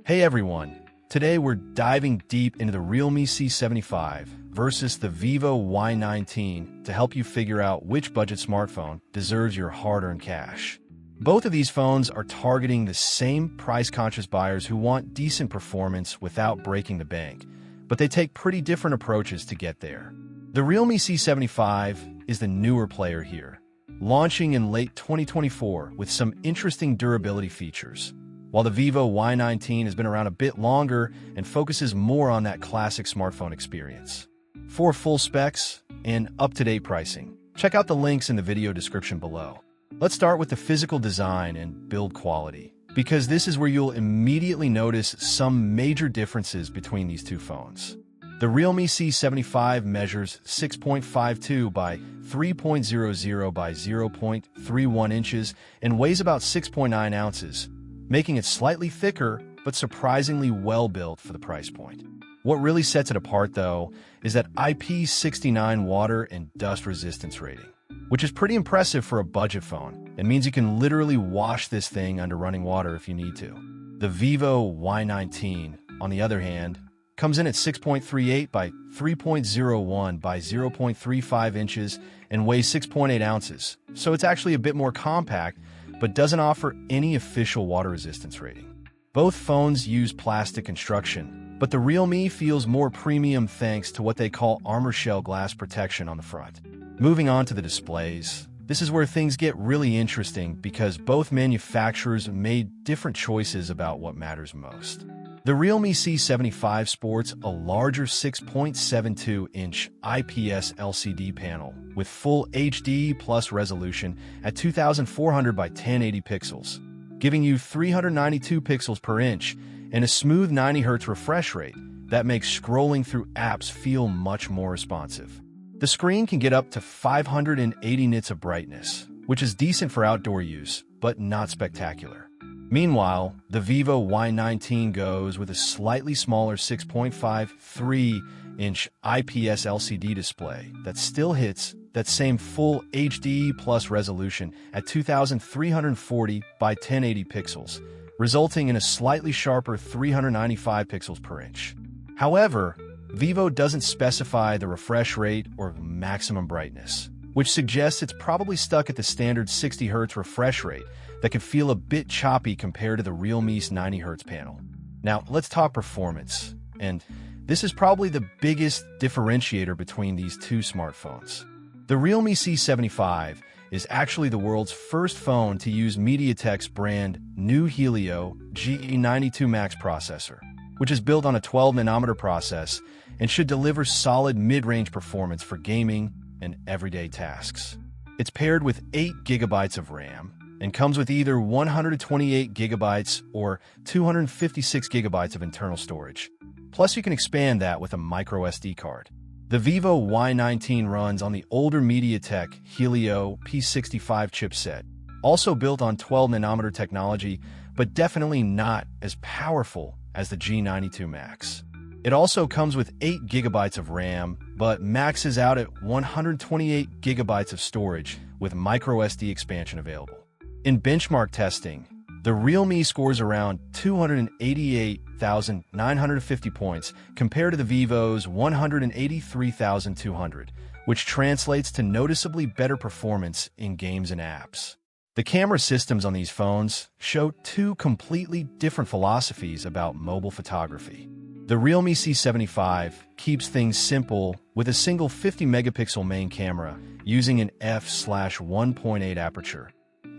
Hey everyone, today we're diving deep into the Realme C75 versus the Vivo Y19 to help you figure out which budget smartphone deserves your hard-earned cash. Both of these phones are targeting the same price-conscious buyers who want decent performance without breaking the bank, but they take pretty different approaches to get there. The Realme C75 is the newer player here, launching in late 2024 with some interesting durability features, while the Vivo Y19 has been around a bit longer and focuses more on that classic smartphone experience. For full specs and up-to-date pricing, check out the links in the video description below. Let's start with the physical design and build quality, because this is where you'll immediately notice some major differences between these two phones. The Realme C75 measures 6.52 by 3.00 by 0.31 inches and weighs about 6.9 ounces, making it slightly thicker but surprisingly well-built for the price point. What really sets it apart, though, is that IP69 water and dust resistance rating, which is pretty impressive for a budget phone and means you can literally wash this thing under running water if you need to. The Vivo Y19, on the other hand, comes in at 6.38 by 3.01 by 0.35 inches and weighs 6.8 ounces, so it's actually a bit more compact, but doesn't offer any official water resistance rating. Both phones use plastic construction, but the Realme feels more premium thanks to what they call armor shell glass protection on the front. Moving on to the displays, this is where things get really interesting because both manufacturers made different choices about what matters most. The Realme C75 sports a larger 6.72-inch IPS LCD panel with full HD plus resolution at 2400 by 1080 pixels, giving you 392 pixels per inch and a smooth 90 Hz refresh rate that makes scrolling through apps feel much more responsive. The screen can get up to 580 nits of brightness, which is decent for outdoor use, but not spectacular. Meanwhile, the Vivo Y19 goes with a slightly smaller 6.53-inch IPS LCD display that still hits that same full HD plus resolution at 2340 by 1080 pixels, resulting in a slightly sharper 395 pixels per inch. However, Vivo doesn't specify the refresh rate or maximum brightness, which suggests it's probably stuck at the standard 60 Hz refresh rate that can feel a bit choppy compared to the Realme's 90 Hz panel. Now, let's talk performance, and this is probably the biggest differentiator between these two smartphones. The Realme C75 is actually the world's first phone to use MediaTek's brand new Helio G92 Max processor, which is built on a 12-nanometer process and should deliver solid mid-range performance for gaming and everyday tasks. It's paired with 8 GB of RAM and comes with either 128 GB or 256 GB of internal storage. Plus, you can expand that with a micro SD card. The Vivo Y19 runs on the older MediaTek Helio P65 chipset, also built on 12-nanometer technology, but definitely not as powerful as the G92 Max. It also comes with 8 GB of RAM, but maxes out at 128 GB of storage with micro SD expansion available. In benchmark testing, the Realme scores around 288,950 points compared to the Vivo's 183,200, which translates to noticeably better performance in games and apps. The camera systems on these phones show two completely different philosophies about mobile photography. The Realme C75 keeps things simple with a single 50-megapixel main camera using an f/1.8 aperture.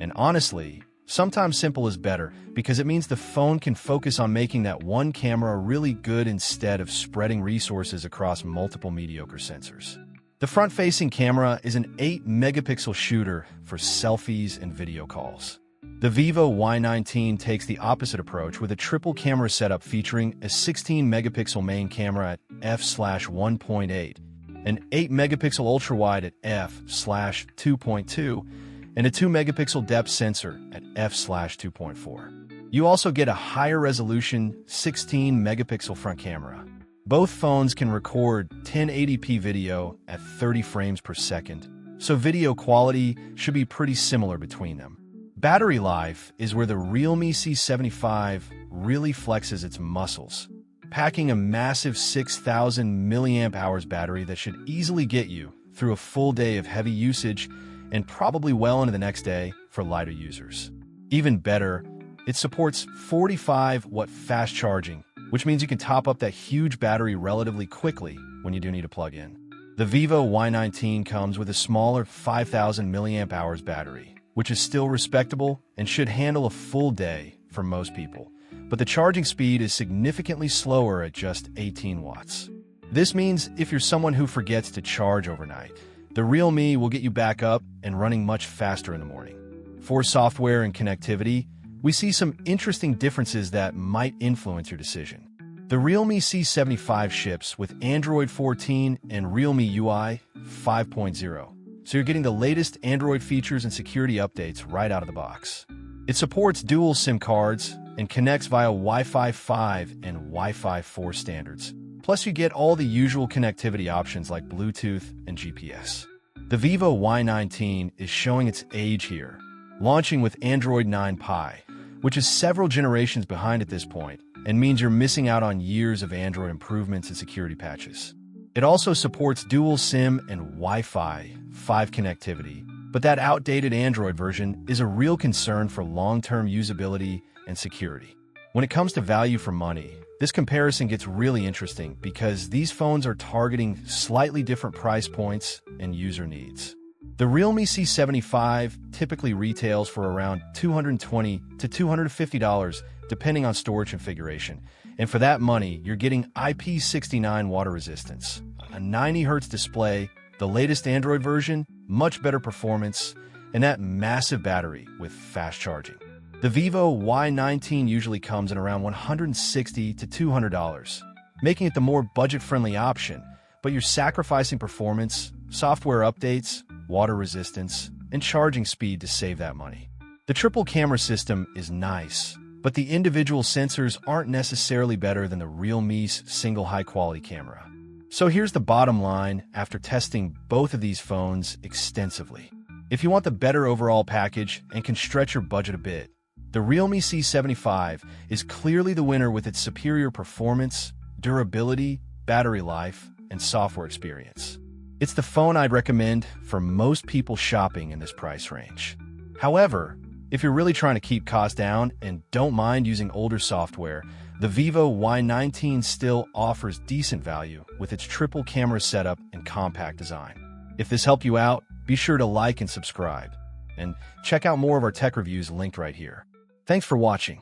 And honestly, sometimes simple is better because it means the phone can focus on making that one camera really good instead of spreading resources across multiple mediocre sensors. The front-facing camera is an 8-megapixel shooter for selfies and video calls. The Vivo Y19 takes the opposite approach with a triple camera setup featuring a 16-megapixel main camera at f/1.8, an 8-megapixel ultra-wide at f/2.2, and a 2-megapixel depth sensor at f/2.4. You also get a higher resolution 16-megapixel front camera. Both phones can record 1080p video at 30 frames per second, so video quality should be pretty similar between them. Battery life is where the Realme C75 really flexes its muscles, packing a massive 6,000 mAh battery that should easily get you through a full day of heavy usage and probably well into the next day for lighter users. Even better, it supports 45-watt fast charging, which means you can top up that huge battery relatively quickly when you do need to plug in. The Vivo Y19 comes with a smaller 5,000 mAh battery, which is still respectable and should handle a full day for most people. But the charging speed is significantly slower at just 18 watts. This means if you're someone who forgets to charge overnight, the Realme will get you back up and running much faster in the morning. For software and connectivity, we see some interesting differences that might influence your decision. The Realme C75 ships with Android 14 and Realme UI 5.0, so you're getting the latest Android features and security updates right out of the box. It supports dual SIM cards and connects via Wi-Fi 5 and Wi-Fi 4 standards. Plus, you get all the usual connectivity options like Bluetooth and GPS. The Vivo Y19 is showing its age here, launching with Android 9 Pie, which is several generations behind at this point, and means you're missing out on years of Android improvements and security patches. It also supports dual SIM and Wi-Fi 5 connectivity, but that outdated Android version is a real concern for long-term usability and security. When it comes to value for money, this comparison gets really interesting because these phones are targeting slightly different price points and user needs. The Realme C75 typically retails for around $220 to $250 depending on storage configuration, and for that money, you're getting IP69 water resistance, a 90Hz display, the latest Android version, much better performance, and that massive battery with fast charging. The Vivo Y19 usually comes in around $160 to $200, making it the more budget-friendly option, but you're sacrificing performance, software updates, water resistance, and charging speed to save that money. The triple camera system is nice, but the individual sensors aren't necessarily better than the Realme's single high-quality camera. So here's the bottom line after testing both of these phones extensively. If you want the better overall package and can stretch your budget a bit, the Realme C75 is clearly the winner with its superior performance, durability, battery life, and software experience. It's the phone I'd recommend for most people shopping in this price range. However, if you're really trying to keep costs down and don't mind using older software, the Vivo Y19 still offers decent value with its triple camera setup and compact design. If this helped you out, be sure to like and subscribe. And check out more of our tech reviews linked right here. Thanks for watching.